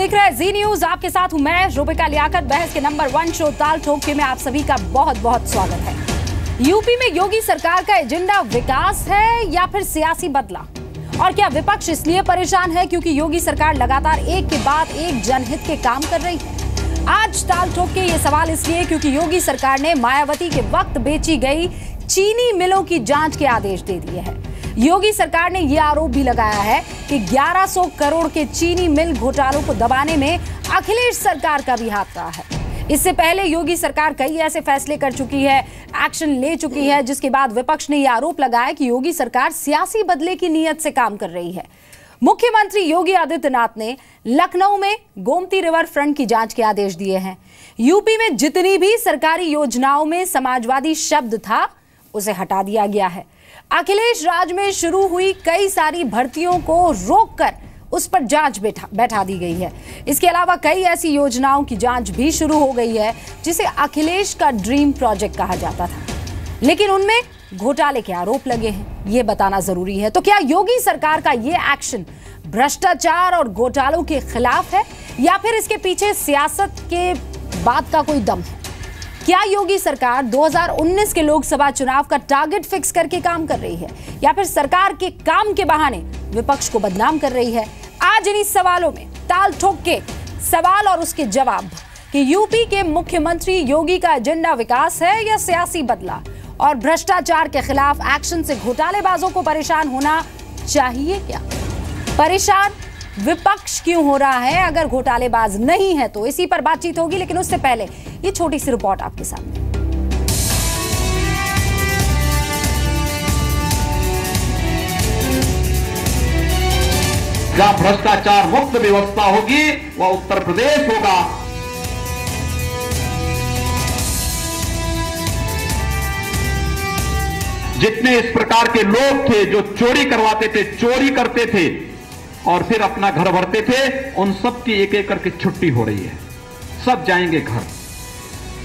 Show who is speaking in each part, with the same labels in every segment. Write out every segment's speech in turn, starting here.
Speaker 1: देख रहे हैं जी न्यूज, आपके साथ हूं मैं रुबिका लियाकत। बहस के नंबर 1 शो ताल ठोक में आप सभी का बहुत बहुत स्वागत है। यूपी में योगी सरकार का एजेंडा विकास है या फिर सियासी बदला? और क्या विपक्ष इसलिए परेशान है क्योंकि योगी सरकार लगातार एक के बाद एक जनहित के काम कर रही है? आज ताल ठोक के ये सवाल इसलिए क्योंकि योगी सरकार ने मायावती के वक्त बेची गई चीनी मिलों की जांच के आदेश दे दिए हैं। योगी सरकार ने यह आरोप भी लगाया है कि 1100 करोड़ के चीनी मिल घोटालों को दबाने में अखिलेश सरकार का भी हाथ रहा है। इससे पहले योगी सरकार कई ऐसे फैसले कर चुकी है, एक्शन ले चुकी है, जिसके बाद विपक्ष ने यह आरोप लगाया कि योगी सरकार सियासी बदले की नीयत से काम कर रही है। मुख्यमंत्री योगी आदित्यनाथ ने लखनऊ में गोमती रिवर फ्रंट की जांच के आदेश दिए हैं। यूपी में जितनी भी सरकारी योजनाओं में समाजवादी शब्द था उसे हटा दिया गया है। अखिलेश राज में शुरू हुई कई सारी भर्तियों को रोककर उस पर जांच बैठा दी गई है। इसके अलावा कई ऐसी योजनाओं की जांच भी शुरू हो गई है जिसे अखिलेश का ड्रीम प्रोजेक्ट कहा जाता था, लेकिन उनमें घोटाले के आरोप लगे हैं। यह बताना जरूरी है। तो क्या योगी सरकार का यह एक्शन भ्रष्टाचार और घोटालों के खिलाफ है या फिर इसके पीछे सियासत के बात का कोई दम है? क्या योगी सरकार 2019 के लोकसभा चुनाव का टारगेट फिक्स करके काम कर रही है या फिर सरकार के काम के बहाने विपक्ष को बदनाम कर रही है? आज इन सवालों में ताल ठोक के सवाल और उसके जवाब कि यूपी के मुख्यमंत्री योगी का एजेंडा विकास है या सियासी बदला, और भ्रष्टाचार के खिलाफ एक्शन से घोटालेबाजों को परेशान होना चाहिए क्या? परेशान विपक्ष क्यों हो रहा है अगर घोटालेबाज नहीं है तो? इसी पर बातचीत होगी, लेकिन उससे पहले ये छोटी सी रिपोर्ट आपके सामने।
Speaker 2: जहां भ्रष्टाचार मुक्त व्यवस्था होगी वह उत्तर प्रदेश होगा। जितने इस प्रकार के लोग थे जो चोरी करवाते थे, चोरी करते थे और फिर अपना घर भरते थे, उन सब की एक एक करके छुट्टी हो रही है। सब जाएंगे घर।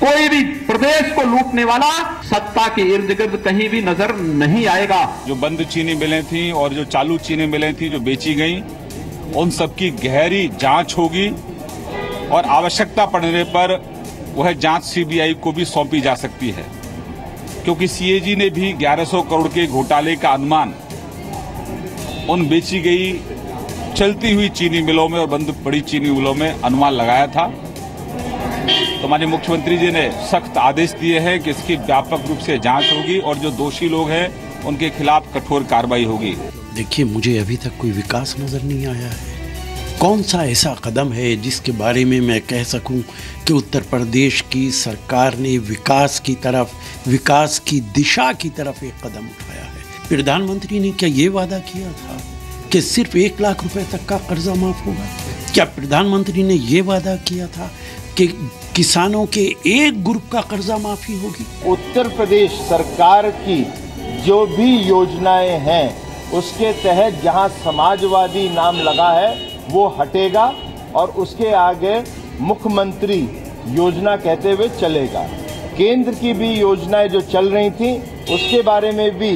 Speaker 2: कोई भी प्रदेश को लूटने वाला सत्ता के इर्द गिर्द कहीं भी नजर नहीं आएगा।
Speaker 3: जो बंद चीनी मिलें थी और जो चालू चीनी मिलें थी जो बेची गई, उन सब की गहरी जांच होगी और आवश्यकता पड़ने पर वह जांच सीबीआई को भी सौंपी जा सकती है, क्योंकि सीएजी ने भी 1100 करोड़ के घोटाले का अनुमान उन बेची गई चलती हुई चीनी मिलों में और बंद पड़ी चीनी मिलों में अनुमान लगाया था। तो माननीय मुख्यमंत्री जी ने सख्त आदेश दिए हैं कि इसकी व्यापक रूप से जांच होगी और जो दोषी लोग हैं उनके खिलाफ कठोर कार्रवाई होगी।
Speaker 4: देखिए, मुझे अभी तक कोई विकास नजर नहीं आया है। कौन सा ऐसा कदम है जिसके बारे में मैं कह सकूं कि उत्तर प्रदेश की सरकार ने विकास की तरफ, विकास की दिशा की तरफ एक कदम उठाया है? प्रधानमंत्री ने क्या ये वादा किया था कि सिर्फ 1 लाख रुपए तक का कर्जा माफ होगा? क्या प्रधानमंत्री ने ये वादा किया था कि किसानों के एक ग्रुप का कर्जा माफी होगी?
Speaker 5: उत्तर प्रदेश सरकार की जो भी योजनाएं हैं उसके तहत जहां समाजवादी नाम लगा है वो हटेगा और उसके आगे मुख्यमंत्री योजना कहते हुए चलेगा। केंद्र की भी योजनाएं जो चल रही थी उसके बारे में भी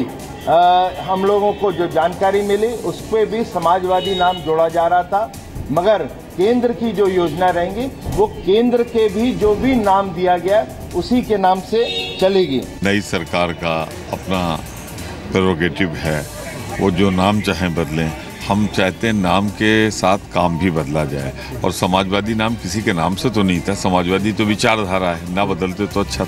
Speaker 5: हम लोगों को जो जानकारी मिली उस पर भी समाजवादी नाम जोड़ा जा रहा था, मगर केंद्र की जो योजना रहेंगी वो केंद्र के भी जो भी नाम दिया गया उसी के नाम से चलेगी।
Speaker 6: नई सरकार का अपना प्रेरोगेटिव है, वो जो नाम चाहे बदलें। हम चाहते हैं नाम के साथ काम भी बदला जाए, और समाजवादी नाम किसी के नाम से तो नहीं था। समाजवादी तो विचारधारा है, ना बदलते तो अच्छा।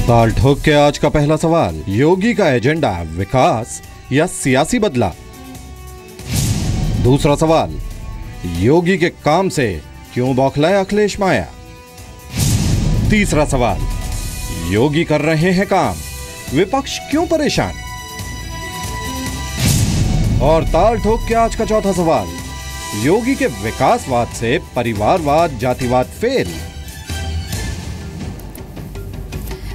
Speaker 7: ताल ठोक के आज का पहला सवाल, योगी का एजेंडा विकास या सियासी बदला? दूसरा सवाल, योगी के काम से क्यों बौखलाए अखिलेश माया? तीसरा सवाल, योगी कर रहे हैं काम, विपक्ष क्यों परेशान? और ताल ठोक के आज का चौथा सवाल, योगी के विकासवाद से परिवारवाद, जातिवाद फेल?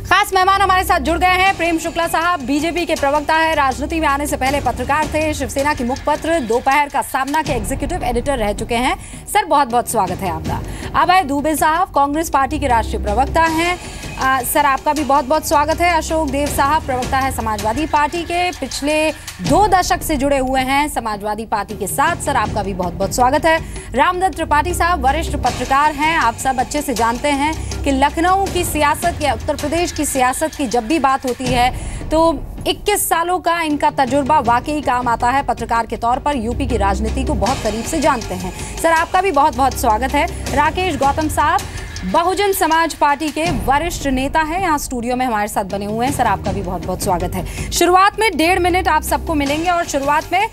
Speaker 1: खास मेहमान हमारे साथ जुड़ गए हैं। प्रेम शुक्ला साहब बीजेपी के प्रवक्ता है, राजनीति में आने से पहले पत्रकार थे, शिवसेना की मुखपत्र दोपहर का सामना के एग्जीक्यूटिव एडिटर रह चुके हैं। सर, बहुत बहुत स्वागत है आपका। अभय दुबे साहब कांग्रेस पार्टी के राष्ट्रीय प्रवक्ता हैं, सर आपका भी बहुत बहुत स्वागत है। अशोक देव साहब प्रवक्ता है समाजवादी पार्टी के, पिछले 2 दशक से जुड़े हुए हैं समाजवादी पार्टी के साथ। सर आपका भी बहुत बहुत स्वागत है। रामदत्त त्रिपाठी साहब वरिष्ठ पत्रकार हैं, आप सब अच्छे से जानते हैं कि लखनऊ की सियासत या उत्तर प्रदेश की सियासत की जब भी बात होती है तो 21 सालों का इनका तजुर्बा वाकई काम आता है। पत्रकार के तौर पर यूपी की राजनीति को बहुत करीब से जानते हैं। सर आपका भी बहुत बहुत स्वागत है। राकेश गौतम साहब बहुजन समाज पार्टी के वरिष्ठ नेता हैं, यहाँ स्टूडियो में हमारे साथ बने हुए हैं। सर आपका भी बहुत बहुत स्वागत है। शुरुआत में 1.5 मिनट आप सबको मिलेंगे और शुरुआत में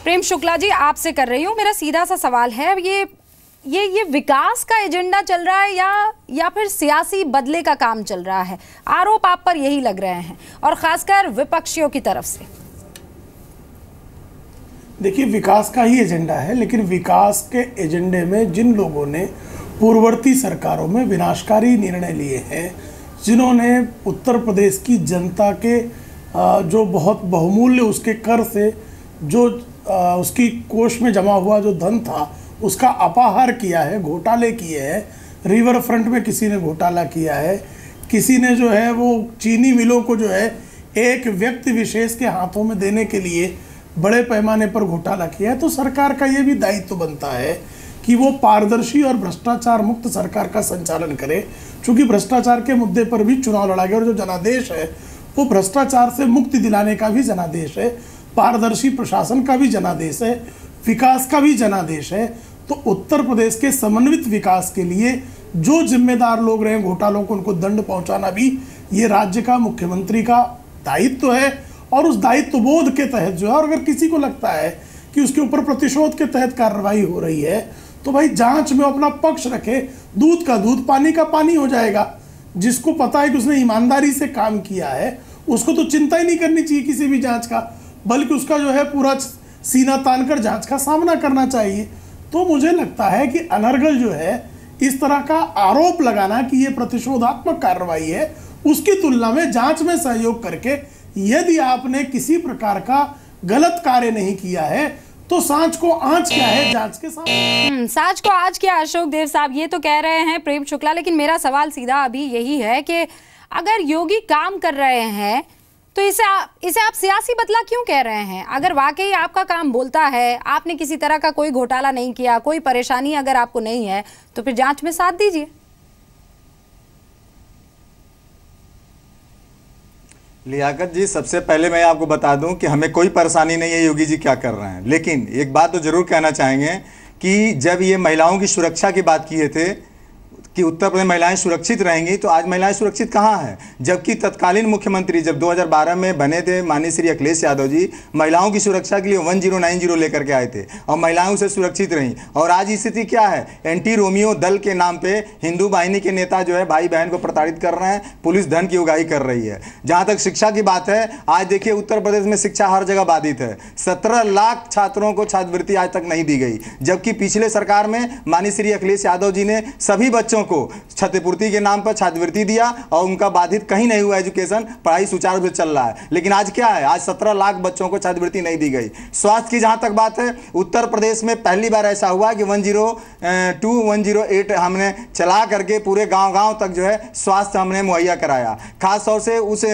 Speaker 1: प्रेम शुक्ला जी आपसे कर रही हूँ। मेरा सीधा सा सवाल है, ये विकास का एजेंडा चल रहा है या फिर सियासी बदले का काम चल रहा है? आरोप आप पर यही लग रहे हैं और खासकर विपक्षियों की तरफ से।
Speaker 8: देखिए, विकास का ही एजेंडा है, लेकिन विकास के एजेंडे में जिन लोगों ने पूर्ववर्ती सरकारों में विनाशकारी निर्णय लिए हैं, जिन्होंने उत्तर प्रदेश की जनता के जो बहुत बहुमूल्य उसके कर से जो उसकी कोष में जमा हुआ जो धन था उसका अपाहार किया है, घोटाले किए हैं। रिवर फ्रंट में किसी ने घोटाला किया है, किसी ने जो है वो चीनी मिलों को जो है एक व्यक्ति विशेष के हाथों में देने के लिए बड़े पैमाने पर घोटाला किया है। तो सरकार का ये भी दायित्व बनता है कि वो पारदर्शी और भ्रष्टाचार मुक्त सरकार का संचालन करे। चूँकि भ्रष्टाचार के मुद्दे पर भी चुनाव लड़ा गया और जो जनादेश है वो भ्रष्टाचार से मुक्ति दिलाने का भी जनादेश है, पारदर्शी प्रशासन का भी जनादेश है, विकास का भी जनादेश है। तो उत्तर प्रदेश के समन्वित विकास के लिए जो जिम्मेदार लोग रहे घोटालों को, उनको दंड पहुंचाना भी ये राज्य का मुख्यमंत्री का दायित्व है। और उस दायित्व बोध के तहत जो है, और अगर किसी को लगता है कि उसके ऊपर प्रतिशोध के तहत कार्रवाई हो रही है तो भाई जांच में अपना पक्ष रखे, दूध का दूध पानी का पानी हो जाएगा। जिसको पता है कि उसने ईमानदारी से काम किया है उसको तो चिंता ही नहीं करनी चाहिए किसी भी जांच का, बल्कि उसका जो है पूरा सीना तानकर जांच का सामना करना चाहिए। तो मुझे लगता है कि अनर्गल जो है इस तरह का आरोप लगाना कि ये प्रतिशोधात्मक कार्रवाई है, उसकी तुलना में जांच में सहयोग करके यदि आपने किसी प्रकार का गलत कार्य नहीं किया है तो सांच को आंच क्या है जांच के सामने।
Speaker 1: सांच को आज क्या अशोक देव साहब ये तो कह रहे हैं प्रेम शुक्ला, लेकिन मेरा सवाल सीधा अभी यही है कि अगर योगी काम कर रहे हैं तो इसे आप सियासी बदला क्यों कह रहे हैं? अगर वाकई आपका काम बोलता है, आपने किसी तरह का कोई घोटाला नहीं किया, कोई परेशानी अगर आपको नहीं है तो फिर जांच में साथ दीजिए।
Speaker 9: लियाकत जी, सबसे पहले मैं आपको बता दूं कि हमें कोई परेशानी नहीं है योगी जी क्या कर रहे हैं, लेकिन एक बात तो जरूर कहना चाहेंगे कि जब ये महिलाओं की सुरक्षा की बात किए थे कि उत्तर प्रदेश महिलाएं सुरक्षित रहेंगी, तो आज महिलाएं सुरक्षित कहाँ हैं? जबकि तत्कालीन मुख्यमंत्री जब 2012 में बने थे माननीय श्री अखिलेश यादव जी, महिलाओं की सुरक्षा के लिए 1090 लेकर के आए थे और महिलाएं उसे सुरक्षित रहीं। और आज स्थिति क्या है? एंटी रोमियो दल के नाम पे हिंदू वाहिनी के नेता जो है भाई बहन को प्रताड़ित कर रहे हैं, पुलिस धन की उगाही कर रही है। जहाँ तक शिक्षा की बात है, आज देखिए उत्तर प्रदेश में शिक्षा हर जगह बाधित है। 17 लाख छात्रों को छात्रवृत्ति आज तक नहीं दी गई, जबकि पिछले सरकार में माननीय श्री अखिलेश यादव जी ने सभी बच्चों को छात्रवृत्ति के नाम पर छात्रवृत्ति दिया और उनका बाधित कहीं नहीं हुआ एजुकेशन, पढ़ाई सुचारू रूप से चल रहा है। लेकिन आज क्या है? आज 17 लाख बच्चों को छात्रवृत्ति नहीं दी गई। स्वास्थ्य की जहां तक बात है, उत्तर प्रदेश में पहली बार ऐसा हुआ कि 102 108 हमने चला करके पूरे गांव-गांव तक जो है स्वास्थ्य हमने मुहैया कराया। खास तौर से उस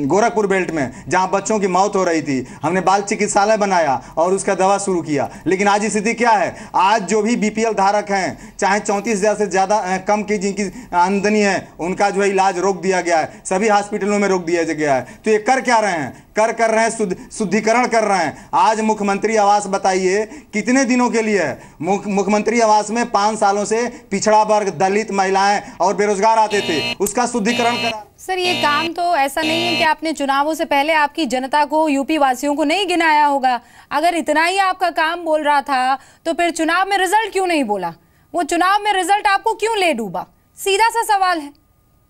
Speaker 9: गोरखपुर बेल्ट में जहां बच्चों की मौत हो रही थी, हमने बाल चिकित्सालय बनाया और उसका दवा शुरू किया। लेकिन आज स्थिति क्या है? आज जो भी BPL धारक हैं, चाहे 34,000 से ज्यादा कम की जिनकी आमदनी है, उनका जो है इलाज रोक दिया गया है, सभी हॉस्पिटलों में रोक दिया गया है। तो ये कर क्या रहे हैं? कर रहे हैं शुद्धिकरण कर रहे हैं। आज मुख्यमंत्री आवास बताइए कितने दिनों के लिए है? मुख्यमंत्री आवास में 5 सालों से पिछड़ा वर्ग, दलित, महिलाएं और बेरोजगार आते थे, उसका शुद्धिकरण करा।
Speaker 1: सर ये काम तो ऐसा नहीं है कि आपने चुनावों से पहले आपकी जनता को, यूपी वासियों को नहीं गिनाया होगा। अगर इतना ही आपका काम बोल रहा था तो फिर चुनाव में रिजल्ट क्यों नहीं बोला? वो चुनाव में रिजल्ट आपको क्यों ले डूबा? सीधा सा सवाल है,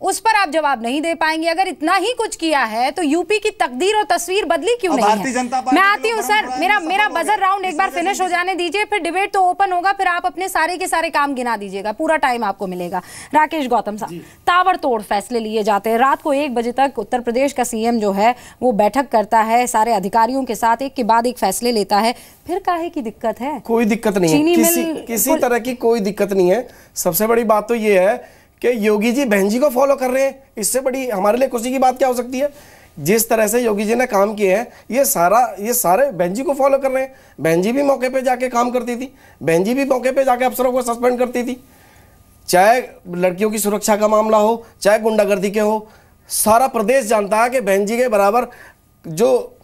Speaker 1: उस पर आप जवाब नहीं दे पाएंगे। अगर इतना ही कुछ किया है तो यूपी की तकदीर और तस्वीर बदली क्यों नहीं है? मैं आती हूँ सर, मेरा बजर राउंड एक बार फिनिश हो जाने दीजिए, फिर डिबेट तो ओपन होगा, फिर आप अपने सारे के सारे काम गिना दीजिएगा, पूरा टाइम आपको मिलेगा। राकेश गौतम साहब, ताबड़तोड़ फैसले लिए जाते हैं। रात को 1 बजे तक उत्तर प्रदेश का CM जो है वो बैठक करता है, सारे अधिकारियों के साथ एक के बाद एक फैसले लेता है। फिर काहे की दिक्कत है?
Speaker 10: कोई दिक्कत नहीं है, किसी तरह की कोई दिक्कत नहीं है। सबसे बड़ी बात तो ये है कि योगी जी बहन जी को फॉलो कर रहे हैं, इससे बड़ी हमारे लिए खुशी की बात क्या हो सकती है। जिस तरह से योगी जी ने काम किए हैं ये सारे बहन जी को फॉलो कर रहे हैं। बहन जी भी मौके पे जाके काम करती थी, बहन जी भी मौके पे जाके अफसरों को सस्पेंड करती थी, चाहे लड़कियों की सुरक्षा का मामला हो, चाहे गुंडागर्दी के हो। सारा प्रदेश जानता है कि बहन जी के बराबर जो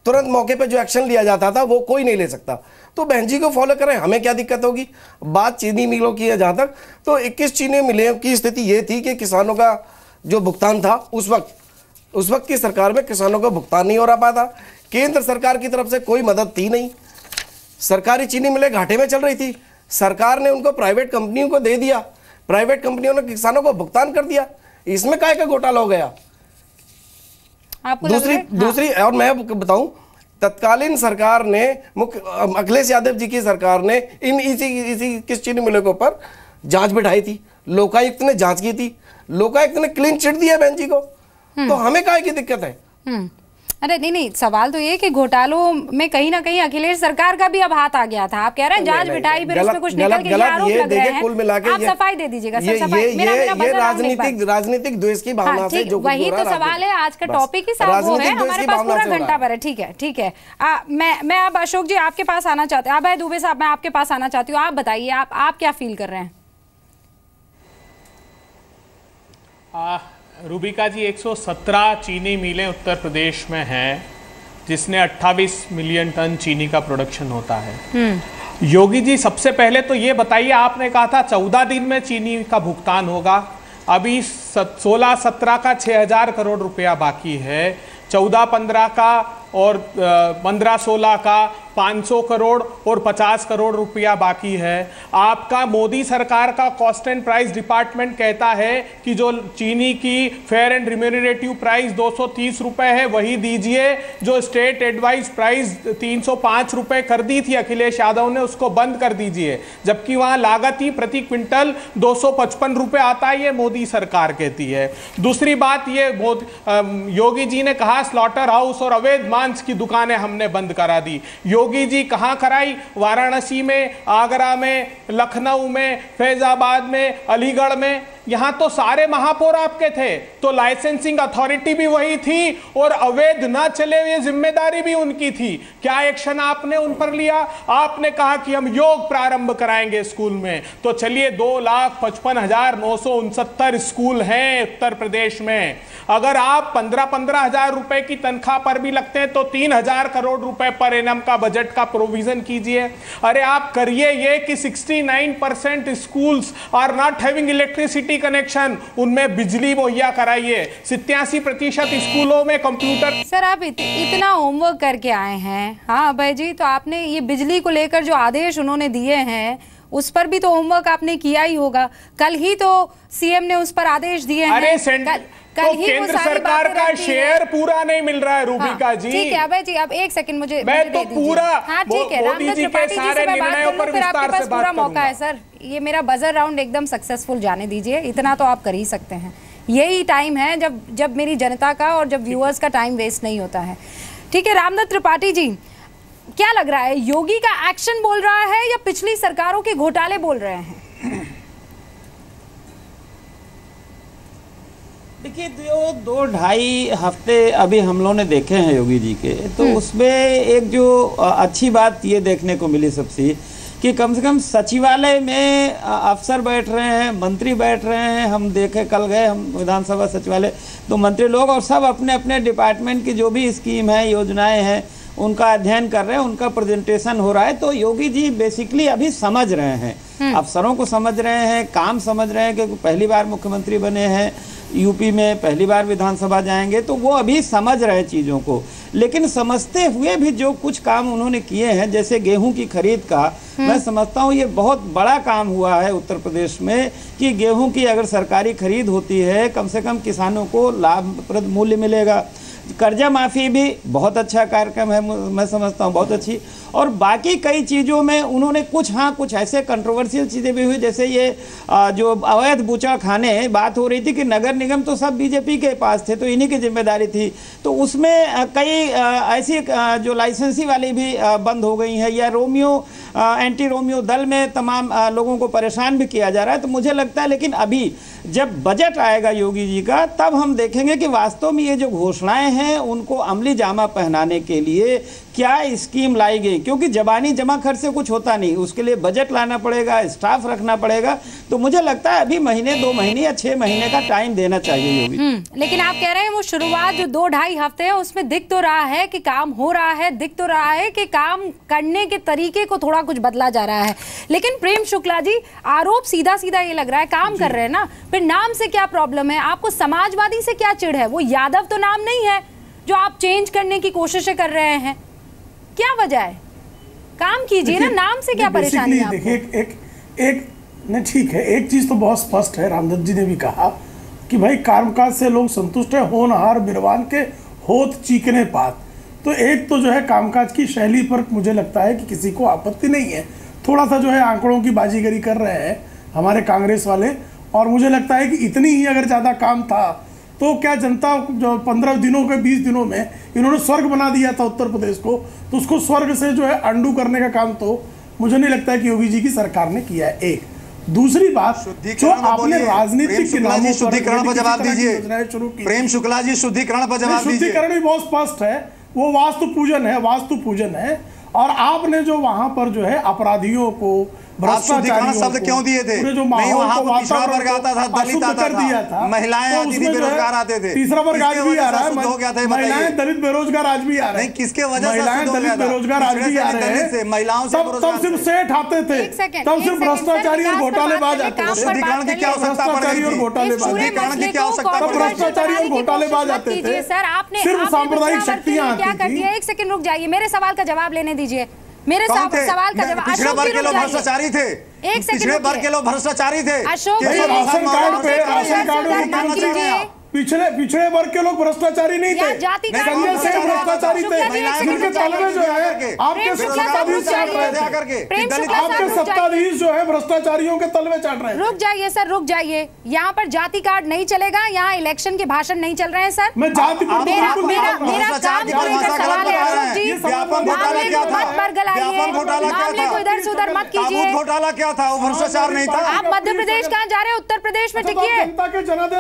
Speaker 10: तुरंत मौके पे जो एक्शन लिया जाता था वो कोई नहीं ले सकता। तो बहन जी को फॉलो करें, हमें क्या दिक्कत होगी। बात चीनी मिलों की है जहाँ तक, तो 21 चीनी मिलों की स्थिति ये थी कि किसानों का जो भुगतान था उस वक्त की सरकार में किसानों को भुगतान नहीं हो रहा पाता। केंद्र सरकार की तरफ से कोई मदद थी नहीं, सरकारी चीनी मिलें घाटे में चल रही थी, सरकार ने उनको प्राइवेट कंपनियों को दे दिया, प्राइवेट कंपनियों ने किसानों को भुगतान कर दिया। इसमें काय का घोटाला हो गया।
Speaker 1: आपको
Speaker 10: दूसरी और मैं बताऊं, तत्कालीन सरकार ने अखिलेश यादव जी की सरकार ने इसी किस चीनी मिलों के ऊपर जांच बिठाई थी, लोकायुक्त ने जांच की थी, लोकायुक्त ने क्लीन चिट दिया बहन जी को। तो हमें काय की दिक्कत है।
Speaker 1: अरे नहीं, सवाल तो ये कि घोटालों में कहीं ना कहीं अखिलेश सरकार का भी अब हाथ आ गया था। आप कह रहे हैं जांच बिठाई, फिर उसमें कुछ निकल के आरोप लग रहे हैं।
Speaker 10: कुल मिला के
Speaker 1: आप सफाई दे दीजिएगा।
Speaker 10: ये राजनीतिक द्वेष की भावना से जो
Speaker 1: वही तो सवाल है। आज का टॉपिक ही साहब वो है, हमारे पास पूरा घंटा भर है। ठीक है। मैं अब अशोक जी आपके पास आना चाहती हूँ। अभय दुबे साहब मैं आपके पास आना चाहती हूँ। आप बताइए, आप क्या फील कर रहे हैं।
Speaker 11: रूबिका जी, 117 चीनी मिलें उत्तर प्रदेश में हैं, जिसने 28 मिलियन टन चीनी का प्रोडक्शन होता है। योगी जी, सबसे पहले तो ये बताइए, आपने कहा था 14 दिन में चीनी का भुगतान होगा, अभी 16-17 का 6,000 करोड़ रुपया बाकी है, 14-15 का और 15-16 का 500 करोड़ और 50 करोड़ रुपया बाकी है। आपका मोदी सरकार का कॉस्ट एंड प्राइस डिपार्टमेंट कहता है कि जो चीनी की फेयर एंड रिम्यूनरेटिव प्राइस 230 रुपए है वही दीजिए। जो स्टेट एडवाइस प्राइस 305 रुपए कर दी थी अखिलेश यादव ने, उसको बंद कर दीजिए, जबकि वहां लागत ही प्रति क्विंटल 255 रुपए आता है, ये मोदी सरकार कहती है। दूसरी बात, ये योगी जी ने कहा स्लॉटर हाउस और अवैध मांस की दुकानें हमने बंद करा दी। योगी जी कहां कराई? वाराणसी में, आगरा में, लखनऊ में, फैजाबाद में, अलीगढ़ में। यहां तो सारे महापौर आपके थे, तो लाइसेंसिंग अथॉरिटी भी वही थी और अवैध ना चले ये जिम्मेदारी भी उनकी थी। क्या एक्शन आपने उन पर लिया? आपने कहा कि हम योग प्रारंभ कराएंगे स्कूल में, तो चलिए 2,55,969 स्कूल हैं उत्तर प्रदेश में। अगर आप 15-15 हजार रुपए की तनख्वाह पर भी लगते हैं तो 3,000 करोड़ रुपए पर एनम का बजट का प्रोविजन कीजिए। अरे आप करिए ये कि 69% schools are not having electricity connection, उनमें बिजली मुहैया कराइए। 87% स्कूलों में कंप्यूटर।
Speaker 1: सर, आप इतना होमवर्क करके आए हैं, हाँ अभय जी, तो आपने ये बिजली को लेकर जो आदेश उन्होंने दिए हैं उस पर भी तो होमवर्क आपने किया ही होगा। कल ही तो सीएम ने उस पर आदेश दिए हैं।
Speaker 11: अरे तो केंद्र सरकार का शेयर पूरा नहीं मिल रहा है रूबिका जी।
Speaker 1: ठीक है अभय जी, अब एक सेकंड मुझे
Speaker 11: तो पूरा,
Speaker 1: हाँ ठीक है, रामदत्त त्रिपाठी जी से मैं बात कर लूं, फिर आपके पास पूरा मौका है। सर, ये मेरा बजर राउंड एकदम सक्सेसफुल जाने दीजिए, इतना तो आप कर ही सकते हैं। यही टाइम है जब मेरी जनता का और जब व्यूअर्स का टाइम वेस्ट नहीं होता है। ठीक है रामदत्त त्रिपाठी जी, क्या लग रहा है, योगी का एक्शन बोल रहा है या पिछली सरकारों के घोटाले बोल रहे हैं?
Speaker 12: देखिए, जो 2-2.5 हफ्ते अभी हम लोगों ने देखे हैं योगी जी के, तो उसमें एक जो अच्छी बात ये देखने को मिली सबसे, कि कम से कम सचिवालय में अफसर बैठ रहे हैं, मंत्री बैठ रहे हैं। हम देखे, कल गए हम विधानसभा सचिवालय, तो मंत्री लोग और सब अपने अपने डिपार्टमेंट की जो भी स्कीम है, योजनाएं हैं, उनका अध्ययन कर रहे हैं, उनका प्रेजेंटेशन हो रहा है। तो योगी जी बेसिकली अभी समझ रहे हैं, अफसरों को समझ रहे हैं, काम समझ रहे हैं, क्योंकि पहली बार मुख्यमंत्री बने हैं, यूपी में पहली बार विधानसभा जाएंगे, तो वो अभी समझ रहे हैं चीज़ों को। लेकिन समझते हुए भी जो कुछ काम उन्होंने किए हैं, जैसे गेहूं की खरीद का, मैं समझता हूँ ये बहुत बड़ा काम हुआ है उत्तर प्रदेश में, कि गेहूं की अगर सरकारी खरीद होती है, कम से कम किसानों को लाभप्रद मूल्य मिलेगा। कर्जा माफ़ी भी बहुत अच्छा कार्यक्रम है, मैं समझता हूँ बहुत अच्छी। और बाकी कई चीज़ों में उन्होंने कुछ ऐसे कंट्रोवर्शियल चीज़ें भी हुई, जैसे ये जो अवैध बूचा खाने बात हो रही थी कि नगर निगम तो सब बीजेपी के पास थे तो इन्हीं की जिम्मेदारी थी, तो उसमें कई ऐसी जो लाइसेंसी वाली भी बंद हो गई हैं, या रोमियो एंटी रोमियो दल में तमाम लोगों को परेशान भी किया जा रहा है। तो मुझे लगता है लेकिन अभी जब बजट आएगा योगी जी का, तब हम देखेंगे कि वास्तव में ये जो घोषणाएं हैं उनको अमली जामा पहनाने के लिए क्या स्कीम लाई गई, क्योंकि जबानी जमा खर्च से कुछ होता नहीं, उसके लिए बजट लाना पड़ेगा, स्टाफ रखना पड़ेगा। तो मुझे लगता है अभी महीने 2 महीने या 6 महीने का टाइम देना चाहिए योगी।
Speaker 1: लेकिन आप कह रहे हैं वो शुरुआत जो 2-2.5 हफ्ते है उसमें दिख तो रहा है कि काम हो रहा है, दिख तो रहा है कि काम करने के तरीके को थोड़ा कुछ बदला जा रहा है। लेकिन प्रेम शुक्ला जी, आरोप सीधा सीधा ये लग रहा है, काम कर रहे हैं ना, फिर नाम से क्या प्रॉब्लम है? आपको समाजवादी से क्या चिढ़ है? वो यादव तो नाम नहीं है जो आप चेंज करने की कोशिशें कर रहे हैं, क्या वजह है? काम कीजिए ना, नाम से क्या परेशानी है आपको?
Speaker 8: एक नहीं, ठीक है, एक चीज तो बहुत स्पष्ट है, रामदत्त जी ने भी कहा कि भाई कामकाज से लोग संतुष्ट है, होनहार बिरवान के होत चीकने पात। तो एक तो जो है कामकाज की शैली पर मुझे लगता है कि किसी को आपत्ति नहीं है, थोड़ा सा जो है आंकड़ों की बाजीगरी कर रहे हैं हमारे कांग्रेस वाले, और मुझे लगता है कि इतनी ही अगर ज़्यादा काम था तो क्या जनता जो 15 दिनों के 20 दिनों में इन्होंने स्वर्ग बना दिया था उत्तर प्रदेश को, तो उसको स्वर्ग से जो है अंडू करने का काम तो मुझे नहीं लगता है कि योगी जी की सरकार ने किया है। एक दूसरी बात, जो आपने राजनीतिक के नामों
Speaker 9: शुद्धिकरण पर जवाब दीजिए। प्रेम शुक्ला जी, शुद्धिकरण पर जवाब दीजिए।
Speaker 8: शुद्धिकरण भी बहुत स्पष्ट है, वो वास्तु पूजन है। और आपने जो वहां पर जो है अपराधियों को,
Speaker 9: भ्रष्टाचारी शब्द क्यों दिए थे? नहीं, वहां पर पिछड़ा वर्ग आता था, दलित आता था, महिलाएं आती थी, बेरोजगार आते थे।
Speaker 8: तीसरा वर्ग आज भी आ रहा है, महिलाएं दलित बेरोजगार आज भी आ रहे हैं।
Speaker 9: किसके वजह से?
Speaker 8: महिलाएं दलित बेरोजगार आज भी आ रहे हैं।
Speaker 9: महिलाओं से
Speaker 8: तब सिर्फ सेठ आते थे, तब सिर्फ भ्रष्टाचारी और घोटालेबाज आते थे।
Speaker 9: शुद्धिकरण की क्या आवश्यकता पड़ेगी?
Speaker 8: और घोटालेबाज,
Speaker 9: शुद्धिकरण की क्या आवश्यकता पड़ेगी?
Speaker 8: भ्रष्टाचारी और घोटालेबाज आते थे।
Speaker 1: सिर्फ
Speaker 8: सांप्रदायिक शक्तियां
Speaker 1: क्या कर दिया? एक सेकंड रुक जाइए, मेरे सवाल का जवाब लेने दीजिए। मेरे सवाल का जवाब,
Speaker 9: पिछड़े वर्ग के लोग भ्रष्टाचारी थे, पिछड़े वर्ग के लोग भ्रष्टाचारी थे।
Speaker 1: अशोक
Speaker 8: राशन कार्ड पे पिछड़े वर्ग के लोग भ्रष्टाचारी नहीं थे, संजय सिंह भ्रष्टाचारी थे। जिनके तलवे जो है आपके सत्ताधीश चाट रहे थे, आपके सत्ताधीश जो है भ्रष्टाचारियों के तलवे चाट रहे हैं।
Speaker 1: रुक जाइए सर, रुक जाइए, यहाँ पर जाति कार्ड नहीं चलेगा, यहाँ इलेक्शन के भाषण नहीं चल रहे हैं सर।
Speaker 8: मैं जाति
Speaker 1: मेरा काम को लेकर सवाल है अशोक जी, मामले को मत बरगलाइए, मामले को इधर से उधर मत कीजिए।
Speaker 9: घोटाला क्या था? वो भ्रष्टाचार नहीं था।
Speaker 1: आप मध्य प्रदेश कहाँ जा रहे हैं? उत्तर प्रदेश में टिकिए।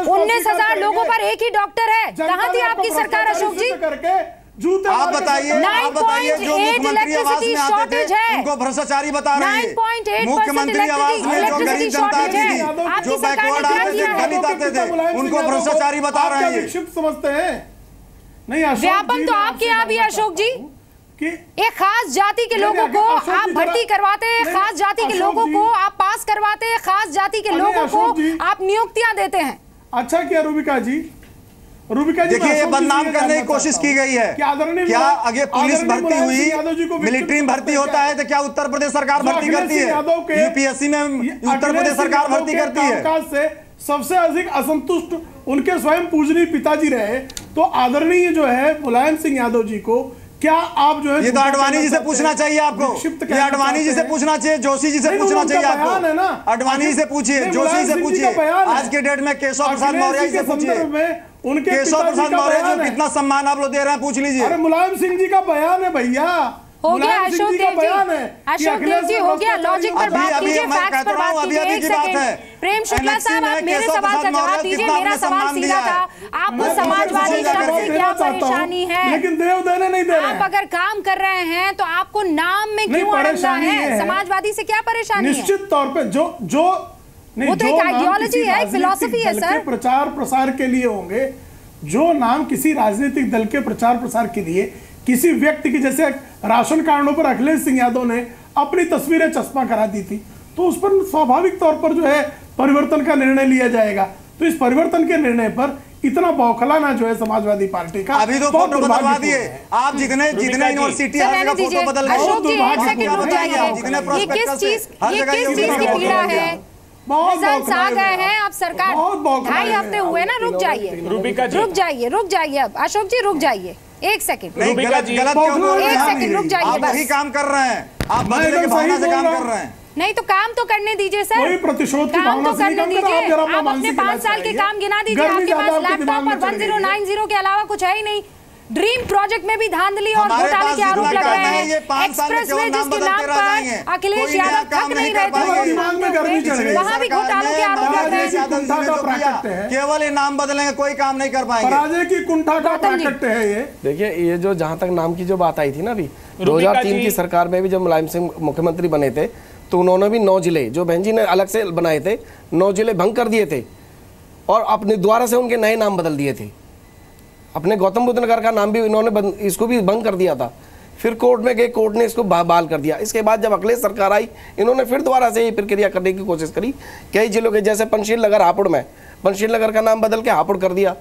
Speaker 1: 19,000 लोगों पर एक ही डॉक्टर है, कहाँ थी आपकी सरकार अशोक जी?
Speaker 9: आप बताइए, जो मुख्यमंत्री आवास में आते थे उनको भ्रष्टाचारी बता रहे हैं। मुख्यमंत्री आवास में जो गरीब जनता थी, जो बैकवर्ड आते थे, दलित आते थे, उनको भ्रष्टाचारी बता रहे हैं।
Speaker 8: समझते हैं नहीं?
Speaker 1: व्यापम तो आपके यहाँ भी अशोक जी, एक खास जाति के लोगों को आप भर्ती करवाते हैं, खास जाति के लोगों को आप पास करवाते हैं, खास जाति के लोगों को आप नियुक्तियां देते हैं।
Speaker 8: अच्छा किया रूबिका जी,
Speaker 9: देखिए ये बदनाम करने की कोशिश की गई है। क्या आगे पुलिस भर्ती हुई, मिलिट्री में भर्ती होता है तो क्या उत्तर प्रदेश सरकार भर्ती करती है? यूपीएससी में उत्तर प्रदेश सरकार भर्ती करती है।
Speaker 8: सबसे अधिक असंतुष्ट उनके स्वयं पूजनीय पिताजी रहे, तो आदरणीय जो है मुलायम सिंह यादव जी को क्या आप जो है,
Speaker 9: ये तो आडवाणी जी से पूछना चाहिए आपको, ये आडवाणी जी से पूछना चाहिए, जोशी जी से पूछना चाहिए आपको। आडवाणी जी से पूछिए, जोशी से पूछिए, आज के डेट में केशव प्रसाद मौर्य जी से पूछिए,
Speaker 8: उनके
Speaker 9: केशव प्रसाद मौर्य जो कितना सम्मान आप लोग दे रहे हैं पूछ लीजिए।
Speaker 8: अरे मुलायम सिंह जी का बयान है भैया,
Speaker 1: हो गया अशोक देव जी हो गया, लॉजिक पर बात कीजिए, फैक्ट्स पर बात कीजिए। एक सेकंड प्रेम शुक्ला साहब, आप मेरे सवाल का जवाब दीजिए। मेरा सवाल सीधा था, आपको समाजवादी शब्द से क्या परेशानी है?
Speaker 8: लेकिन देव देने नहीं दे रहे।
Speaker 1: आप अगर काम कर रहे हैं तो आपको नाम में क्यों अड़ंगा है? समाजवादी से क्या परेशानी है?
Speaker 8: निश्चित तौर पे जो
Speaker 1: वो तो एक आइडियोलॉजी है, एक फिलॉसफी है सर।
Speaker 8: प्रचार प्रसार के लिए होंगे, जो नाम किसी राजनीतिक दल के प्रचार प्रसार के लिए किसी व्यक्ति की, जैसे राशन कार्डों पर अखिलेश सिंह यादव ने अपनी तस्वीरें चस्पा करा दी थी, तो उस पर स्वाभाविक तौर पर जो है परिवर्तन का निर्णय लिया जाएगा। तो इस परिवर्तन के निर्णय पर इतना बौखलाना जो है समाजवादी पार्टी का,
Speaker 9: अभी तो फोटो बदलवा दिए आप, जितने यूनिवर्सिटी हर जगह फोटो बदल
Speaker 1: रहे हैं। ये किस चीज की पीड़ा है? रिजल्ट्स आ गए हैं, अब सरकार 2.5 हफ्ते हुए ना, रुक जाइए, रुक जाइए अब अशोक जी रुक जाइए, एक सेकंड,
Speaker 9: गलत क्यों बोल रहे हैं?
Speaker 1: एक सेकंड रुक जाइए, बस
Speaker 9: वही काम कर रहे हैं आप, बदले की भावना से काम कर रहे हैं।
Speaker 1: नहीं तो काम तो करने दीजिए सर,
Speaker 8: कोई प्रतिशोध की
Speaker 1: काम
Speaker 8: भावना
Speaker 1: तो
Speaker 8: से नहीं
Speaker 1: करने
Speaker 8: काम कर रहा,
Speaker 1: दीजिए।
Speaker 8: आप जरा
Speaker 1: आप अपने
Speaker 8: मानसिक
Speaker 1: 5 साल के काम गिना दीजिए, आपके पास लैपटॉप और 1090 के अलावा कुछ है ही नहीं। ड्रीम प्रोजेक्ट में भी धांधली और घोटाले के आरोप लग रहे हैं। एक्सप्रेस वे जिसके नाम पर अखिलेश यादव थक नहीं रहे थे, वहाँ भी घोटालों के आरोप लग रहे हैं।
Speaker 9: केवल ये नाम बदलेंगे, कोई काम नहीं कर पाएंगे।
Speaker 8: पराजय की कुंठा का प्राकट्य है ये।
Speaker 10: देखिए ये जो जहाँ तक नाम की जो बात आई थी ना, अभी 2003 की सरकार में भी जब मुलायम सिंह मुख्यमंत्री बने थे तो उन्होंने भी 9 जिले जो बहन जी ने अलग से बनाए थे, 9 जिले भंग कर दिए थे और अपने द्वारा से उनके नए नाम बदल दिए थे। अपने गौतम बुद्ध नगर का नाम भी इन्होंने इसको भी भंग कर दिया था। फिर कोर्ट में गए, कोर्ट ने इसको बहाल कर दिया। इसके बाद जब अखिलेश सरकार आई, इन्होंने फिर दोबारा से ये प्रक्रिया करने की कोशिश करी। कई जिलों के जैसे पंचशील नगर हापुड़ में, पंचशील नगर का नाम बदल के हापुड़ कर दिया,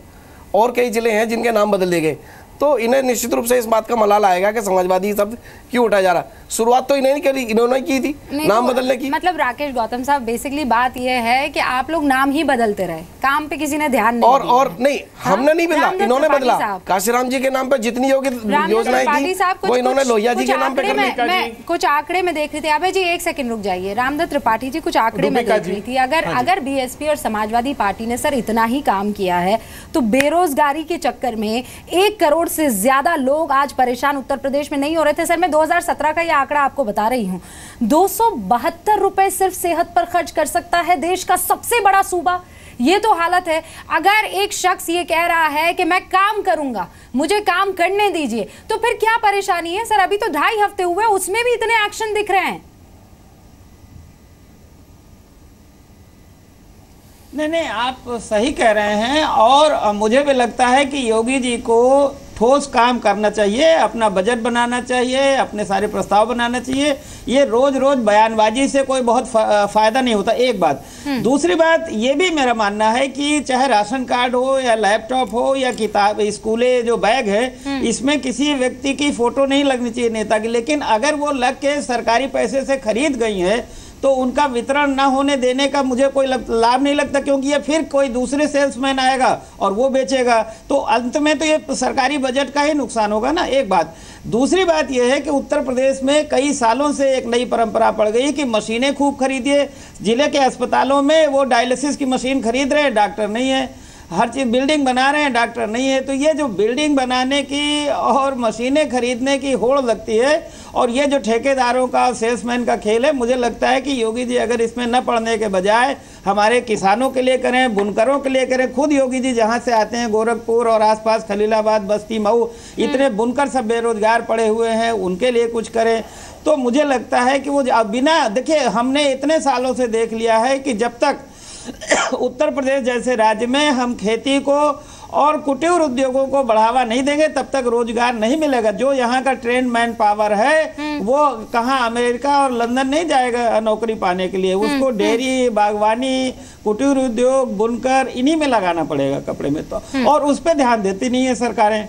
Speaker 10: और कई जिले हैं जिनके नाम बदल दिए गए। तो इन्हें निश्चित रूप से इस बात का मलाल आएगा कि समाजवादी शब्द क्यों उठाया जा रहा। शुरुआत तो इन्हें नहीं करी, इन्होंने की थी नाम बदलने की।
Speaker 1: मतलब राकेश गौतम साहब, बेसिकली बात यह है कि आप लोग नाम ही बदलते रहे, काम पे किसी ने ध्यान नहीं दिया।
Speaker 10: और नहीं, हमने नहीं बदला, इन्होंने बदला। काशीराम जी के नाम पे जितनी योजनाएं थी वो इन्होंने लोहिया जी के नाम पे कर ली।
Speaker 1: मैं कुछ आंकड़े में देख रही थी, अभय जी एक सेकंड रुक जाइए। रामदत्त त्रिपाठी जी कुछ आंकड़े में देख रही थी, अगर बीएसपी और समाजवादी पार्टी ने सर इतना ही काम किया है तो बेरोजगारी के चक्कर में 1 करोड़ से ज्यादा लोग आज परेशान उत्तर प्रदेश में नहीं हो रहे थे। सर मैं 2017 का ये आंकड़ा आपको बता रही हूं, 272 रुपए सिर्फ सेहत पर खर्च कर सकता है देश का सबसे बड़ा सूबा। ये तो हालत है। अगर एक शख्स ये कह रहा है कि मैं काम करूंगा, मुझे काम करने दीजिए, तो फिर क्या परेशानी है सर? अभी तो 2.5 हफ्ते हुए, उसमें भी इतने एक्शन दिख रहे हैं।
Speaker 12: नहीं, आप सही कह रहे हैं और मुझे भी लगता है कि योगी जी को ठोस काम करना चाहिए, अपना बजट बनाना चाहिए, अपने सारे प्रस्ताव बनाना चाहिए। ये रोज रोज बयानबाजी से कोई बहुत फायदा नहीं होता, एक बात। दूसरी बात ये भी मेरा मानना है कि चाहे राशन कार्ड हो या लैपटॉप हो या किताब, स्कूले जो बैग है, इसमें किसी व्यक्ति की फोटो नहीं लगनी चाहिए नेता की। लेकिन अगर वो लग के सरकारी पैसे से खरीद गई है तो उनका वितरण ना होने देने का मुझे कोई लाभ नहीं लगता, क्योंकि ये फिर कोई दूसरे सेल्समैन आएगा और वो बेचेगा, तो अंत में तो ये सरकारी बजट का ही नुकसान होगा ना, एक बात। दूसरी बात यह है कि उत्तर प्रदेश में कई सालों से एक नई परंपरा पड़ गई कि मशीनें खूब खरीदिए। जिले के अस्पतालों में वो डायलिसिस की मशीन खरीद रहे हैं, डॉक्टर नहीं है। हर चीज़ बिल्डिंग बना रहे हैं, डॉक्टर नहीं है। तो ये जो बिल्डिंग बनाने की और मशीनें खरीदने की होड़ लगती है और ये जो ठेकेदारों का, सेल्समैन का खेल है, मुझे लगता है कि योगी जी अगर इसमें न पड़ने के बजाय हमारे किसानों के लिए करें, बुनकरों के लिए करें। खुद योगी जी जहाँ से आते हैं, गोरखपुर और आसपास खलीलाबाद, बस्ती, मऊ, इतने बुनकर सब बेरोजगार पड़े हुए हैं, उनके लिए कुछ करें। तो मुझे लगता है कि वो बिना, देखिए हमने इतने सालों से देख लिया है कि जब तक उत्तर प्रदेश जैसे राज्य में हम खेती को और कुटीर उद्योगों को बढ़ावा नहीं देंगे तब तक रोजगार नहीं मिलेगा। जो यहाँ का ट्रेंड मैन पावर है वो कहाँ अमेरिका और लंदन नहीं जाएगा नौकरी पाने के लिए, उसको डेयरी, बागवानी, कुटीर उद्योग, बुनकर, इन्हीं में लगाना पड़ेगा, कपड़े में तो। और उस पर ध्यान देती नहीं है सरकारें।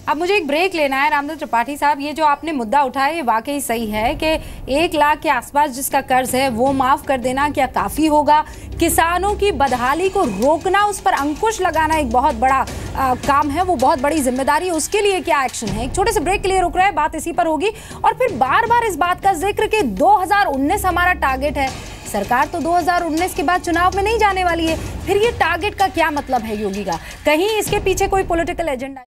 Speaker 1: अब मुझे एक ब्रेक लेना है। रामदत्त त्रिपाठी साहब, ये जो आपने मुद्दा उठाया ये वाकई सही है कि 1 लाख के आसपास जिसका कर्ज है वो माफ कर देना क्या काफी होगा? किसानों की बदहाली को रोकना, उस पर अंकुश लगाना एक बहुत बड़ा काम है, वो बहुत बड़ी जिम्मेदारी है। उसके लिए क्या एक्शन है? एक छोटे से ब्रेक के लिए रुक रहे हैं, बात इसी पर होगी। और फिर बार बार इस बात का जिक्र कि 2019 हमारा टारगेट है। सरकार तो 2019 के बाद चुनाव में नहीं जाने वाली है, फिर ये टारगेट का क्या मतलब है योगी का? कहीं इसके पीछे कोई पॉलिटिकल एजेंडा?